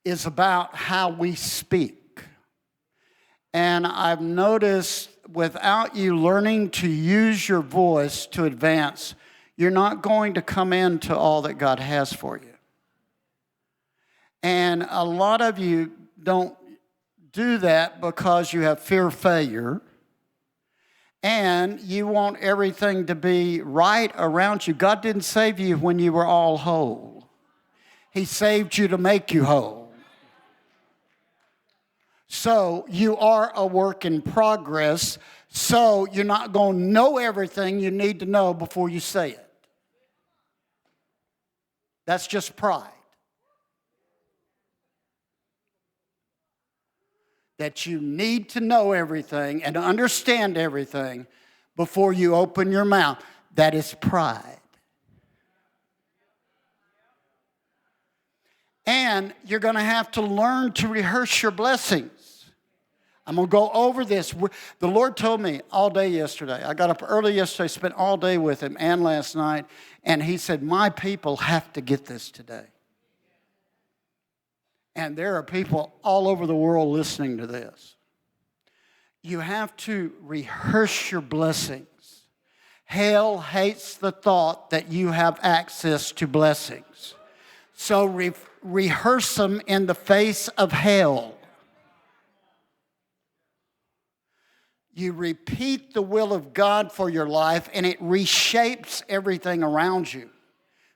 is about how we speak. And I've noticed without you learning to use your voice to advance, you're not going to come into all that God has for you. And a lot of you don't do that because you have fear of failure and you want everything to be right around you. God didn't save you when you were all whole. He saved you to make you whole. So you are a work in progress, so you're not going to know everything you need to know before you say it. That's just pride. That you need to know everything and understand everything before you open your mouth. That is pride. And you're going to have to learn to rehearse your blessings. I'm going to go over this. The Lord told me all day yesterday. I got up early yesterday, spent all day with him and last night. And he said, my people have to get this today. And there are people all over the world listening to this. You have to rehearse your blessings. Hell hates the thought that you have access to blessings. So rehearse them in the face of hell. You repeat the will of God for your life, and it reshapes everything around you.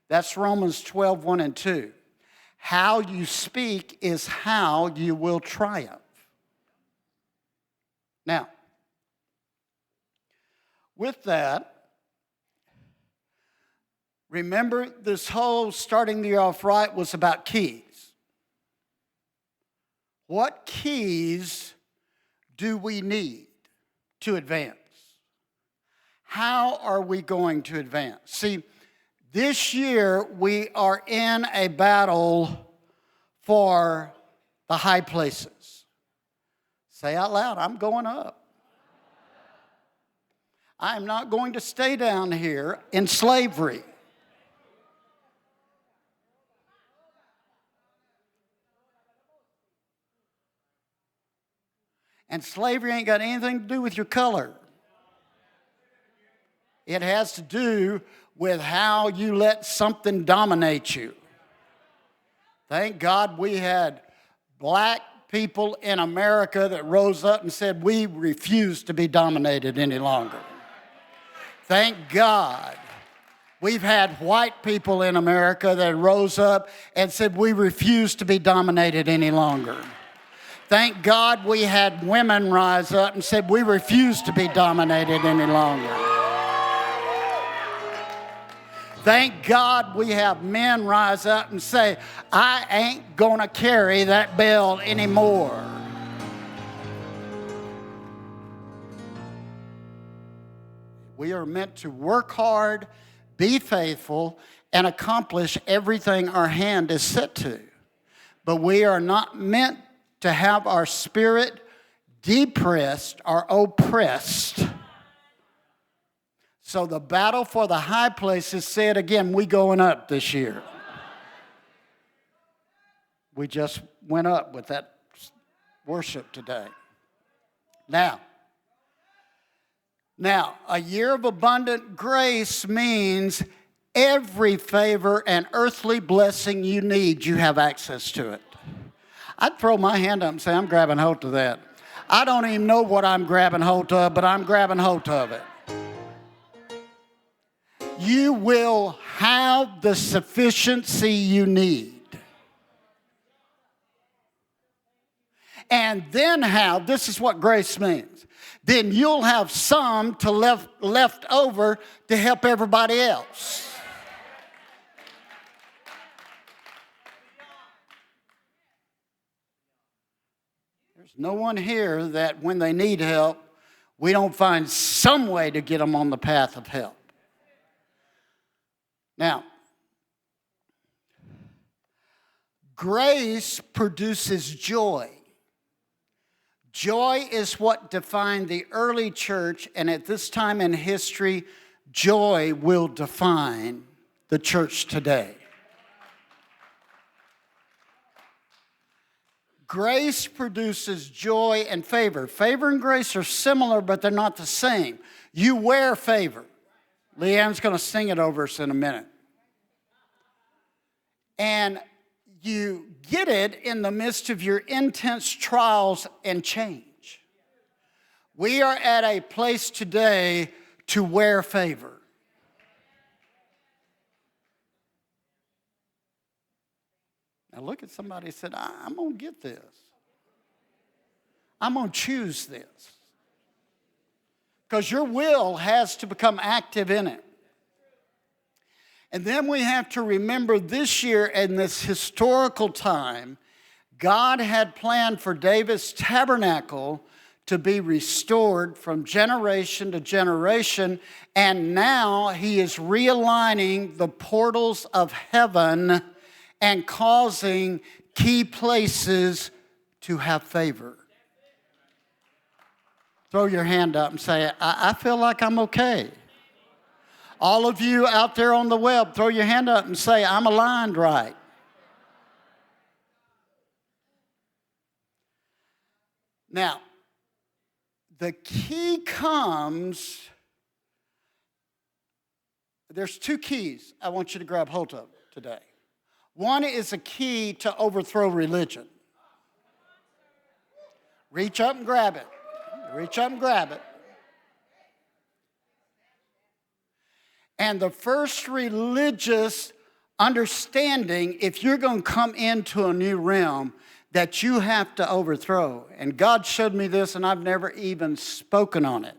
That's Romans 12, 1 and 2. How you speak is how you will triumph. Now, with that, remember this whole starting the year off right was about keys. What keys do we need to advance? How are we going to advance? See, this year we are in a battle for the high places. Say out loud, I'm going up. I am not going to stay down here in slavery. And slavery ain't got anything to do with your color. It has to do with how you let something dominate you. Thank God we had black people in America that rose up and said, we refuse to be dominated any longer. Thank God we've had white people in America that rose up and said, we refuse to be dominated any longer. Thank God we had women rise up and said, we refuse to be dominated any longer. Thank God we have men rise up and say, I ain't gonna carry that bell anymore. We are meant to work hard, be faithful, and accomplish everything our hand is set to. But we are not meant to have our spirit depressed or oppressed. So the battle for the high places, say it again, we going up this year. We just went up with that worship today. Now, a year of abundant grace means every favor and earthly blessing you need, you have access to it. I'd throw my hand up and say, I'm grabbing hold of that. I don't even know what I'm grabbing hold of, but I'm grabbing hold of it. You will have the sufficiency you need. And then have, this is what grace means, then you'll have some to left over to help everybody else. There's no one here that when they need help, we don't find some way to get them on the path of help. Now, grace produces joy. Joy is what defined the early church, and at this time in history, joy will define the church today. Grace produces joy and favor. Favor and grace are similar, but they're not the same. You wear favor. Leanne's going to sing it over us in a minute. And you get it in the midst of your intense trials and change. We are at a place today to wear favor. Now look at somebody and said, I'm going to get this. I'm going to choose this. Because your will has to become active in it. And then we have to remember this year in this historical time, God had planned for David's tabernacle to be restored from generation to generation. And now he is realigning the portals of heaven and causing key places to have favor. Throw your hand up and say, I feel like I'm okay. All of you out there on the web, throw your hand up and say, I'm aligned right. Now, the key comes, there's two keys I want you to grab hold of today. One is a key to overthrow religion. Reach up and grab it. Reach up and grab it. And the first religious understanding, if you're going to come into a new realm, that you have to overthrow. And God showed me this, and I've never even spoken on it.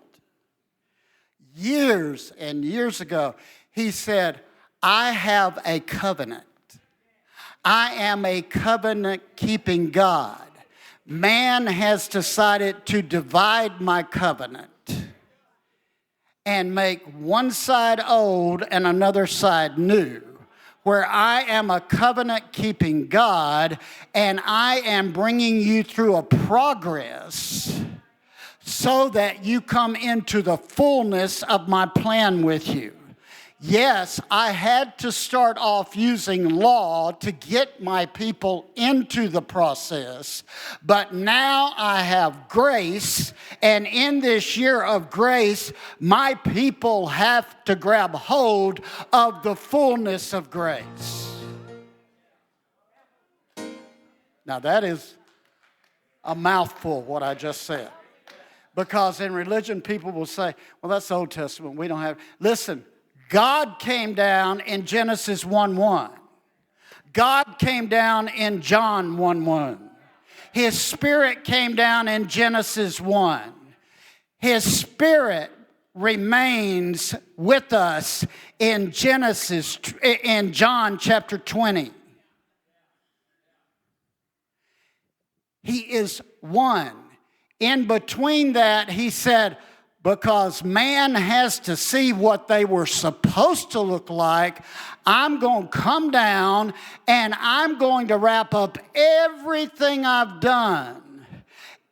Years and years ago, he said, I have a covenant. I am a covenant-keeping God. Man has decided to divide my covenant and make one side old and another side new, where I am a covenant-keeping God, and I am bringing you through a progress so that you come into the fullness of my plan with you. Yes, I had to start off using law to get my people into the process, but now I have grace, and in this year of grace, my people have to grab hold of the fullness of grace. Now that is a mouthful, what I just said. Because in religion, people will say, well, that's the Old Testament, we don't have. Listen. God came down in Genesis 1:1. God came down in John 1:1. His Spirit came down in Genesis 1. His Spirit remains with us in John chapter 20. He is one. In between that, he said, because man has to see what they were supposed to look like, I'm going to come down and I'm going to wrap up everything I've done,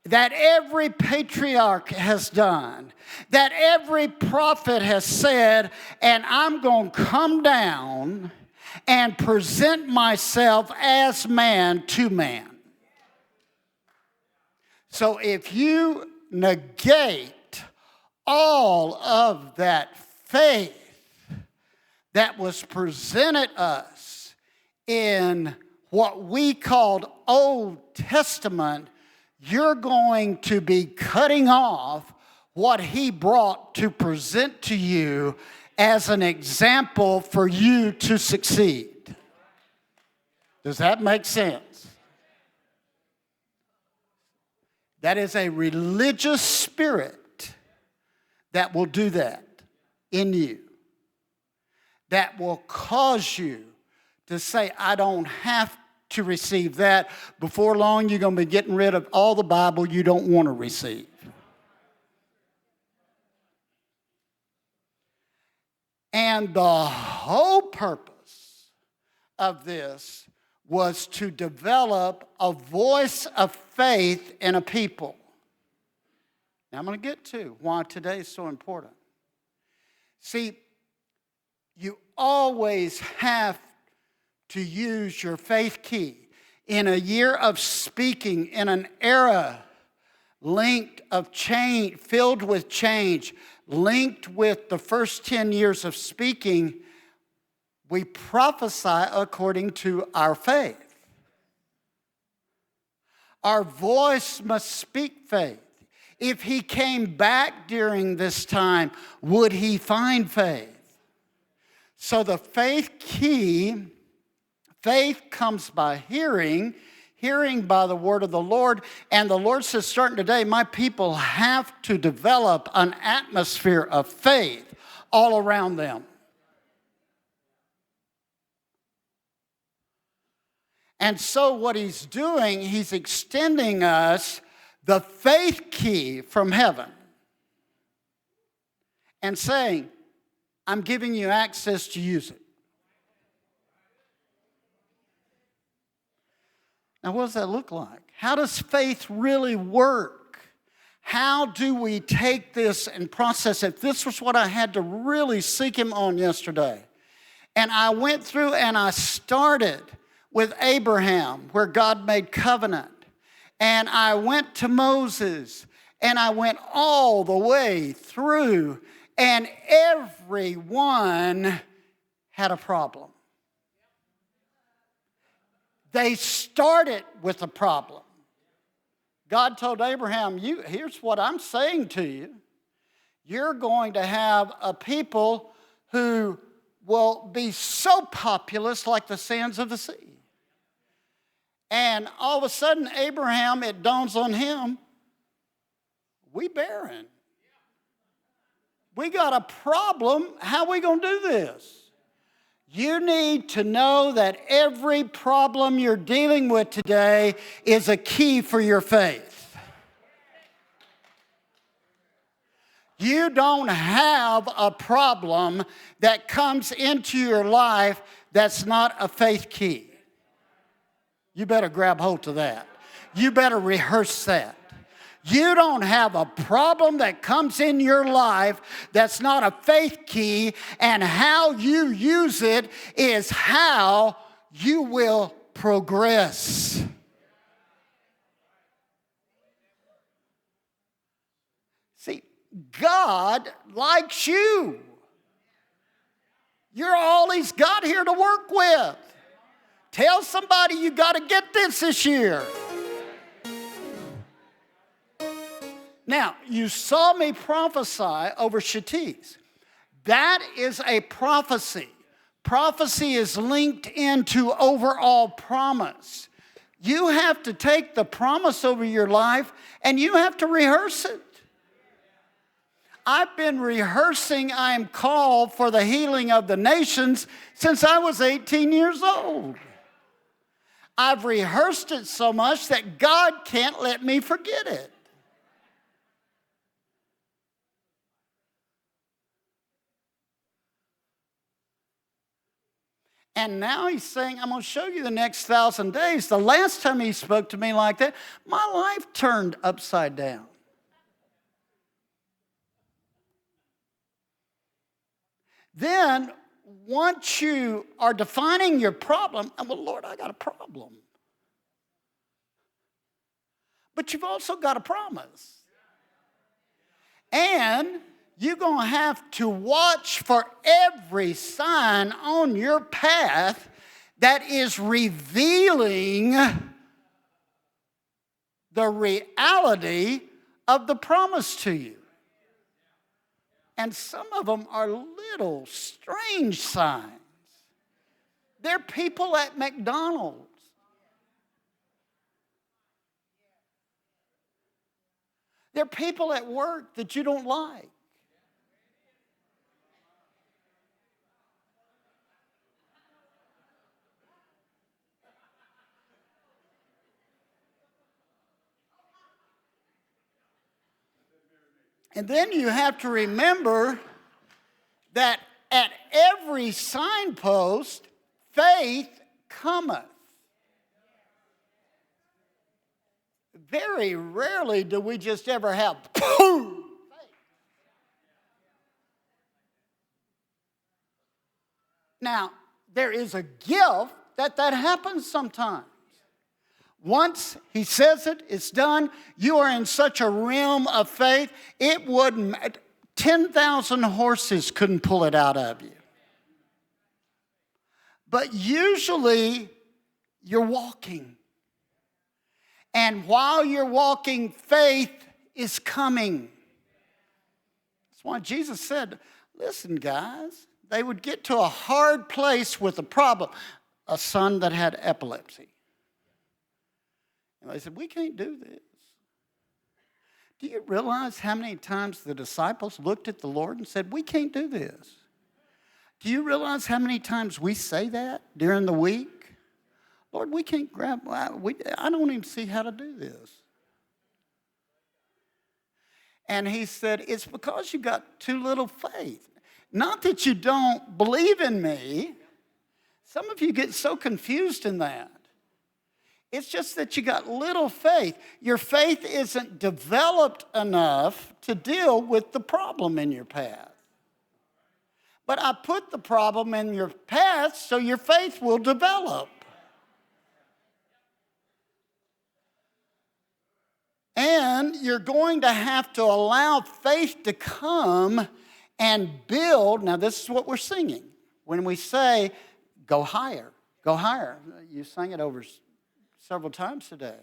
that every patriarch has done, that every prophet has said, and I'm going to come down and present myself as man to man. So if you negate all of that faith that was presented us in what we called Old Testament, you're going to be cutting off what he brought to present to you as an example for you to succeed. Does that make sense? That is a religious spirit that will do that in you. That will cause you to say, I don't have to receive that. Before long, you're going to be getting rid of all the Bible you don't want to receive. And the whole purpose of this was to develop a voice of faith in a people. Now I'm going to get to why today is so important. See, you always have to use your faith key. in a year of speaking, in an era linked of change, filled with change, linked with the first 10 years of speaking, we prophesy according to our faith. Our voice must speak faith. If he came back during this time, would he find faith? So the faith key, faith comes by hearing, hearing by the word of the Lord. And the Lord says, starting today, my people have to develop an atmosphere of faith all around them. And so what he's doing, he's extending us the faith key from heaven and saying, I'm giving you access to use it. Now, what does that look like? How does faith really work? How do we take this and process it? This was what I had to really seek him on yesterday. And I went through and I started with Abraham, where God made covenant. And I went to Moses, and I went all the way through, and everyone had a problem. They started with a problem. God told Abraham, here's what I'm saying to you. You're going to have a people who will be so populous like the sands of the sea. And all of a sudden, Abraham, it dawns on him, we barren. We got a problem. How are we going to do this? You need to know that every problem you're dealing with today is a key for your faith. You don't have a problem that comes into your life that's not a faith key. You better grab hold to that. You better rehearse that. You don't have a problem that comes in your life that's not a faith key, and how you use it is how you will progress. See, God likes you. You're all he's got here to work with. Tell somebody you got to get this year. Now, you saw me prophesy over Shetties. That is a prophecy. Prophecy is linked into overall promise. You have to take the promise over your life and you have to rehearse it. I've been rehearsing I am called for the healing of the nations since I was 18 years old. I've rehearsed it so much that God can't let me forget it. And now he's saying, I'm going to show you the next 1,000 days. The last time he spoke to me like that, my life turned upside down. Then, once you are defining your problem, well, Lord, I got a problem. But you've also got a promise. And you're going to have to watch for every sign on your path that is revealing the reality of the promise to you. And some of them are little strange signs. They're people at McDonald's. They're people at work that you don't like. And then you have to remember that at every signpost, faith cometh. Very rarely do we just ever have boom, faith. Now, there is a gift that happens sometimes. Once he says it, it's done. You are in such a realm of faith, it wouldn't, 10,000 horses couldn't pull it out of you. But usually, you're walking. And while you're walking, faith is coming. That's why Jesus said, listen, guys, they would get to a hard place with a problem. A son that had epilepsy. And they said, we can't do this. Do you realize how many times the disciples looked at the Lord and said, we can't do this? Do you realize how many times we say that during the week? Lord, we can't grab, I don't even see how to do this. And he said, it's because you got too little faith. Not that you don't believe in me. Some of you get so confused in that. It's just that you got little faith. Your faith isn't developed enough to deal with the problem in your path. But I put the problem in your path so your faith will develop. And you're going to have to allow faith to come and build. Now, this is what we're singing. When we say, go higher, go higher. You sang it over several times today.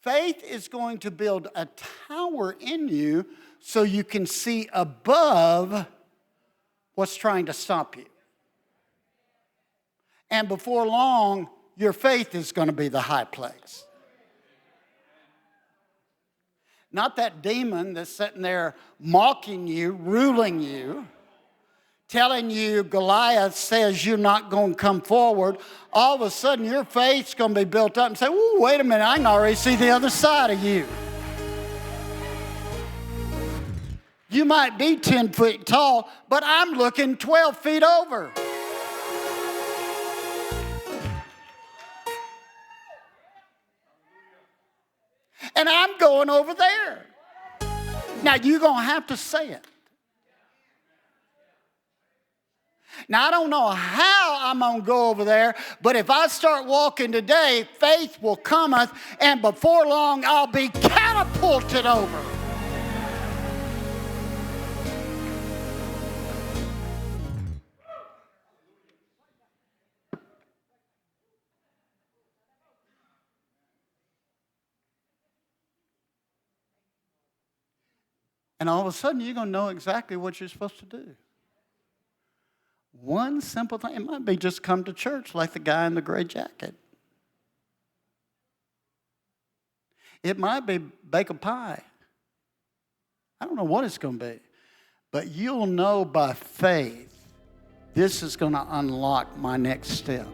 Faith is going to build a tower in you so you can see above what's trying to stop you. And before long, your faith is going to be the high place. Not that demon that's sitting there mocking you, ruling you, telling you Goliath says you're not going to come forward. All of a sudden, your faith's going to be built up and say, ooh, wait a minute, I can already see the other side of you. You might be 10 feet tall, but I'm looking 12 feet over. And I'm going over there. Now, you're going to have to say it. Now, I don't know how I'm going to go over there, but if I start walking today, faith will cometh, and before long, I'll be catapulted over. And all of a sudden, you're going to know exactly what you're supposed to do. One simple thing, it might be just come to church like the guy in the gray jacket. It might be bake a pie. I don't know what it's going to be. But you'll know by faith, this is going to unlock my next step.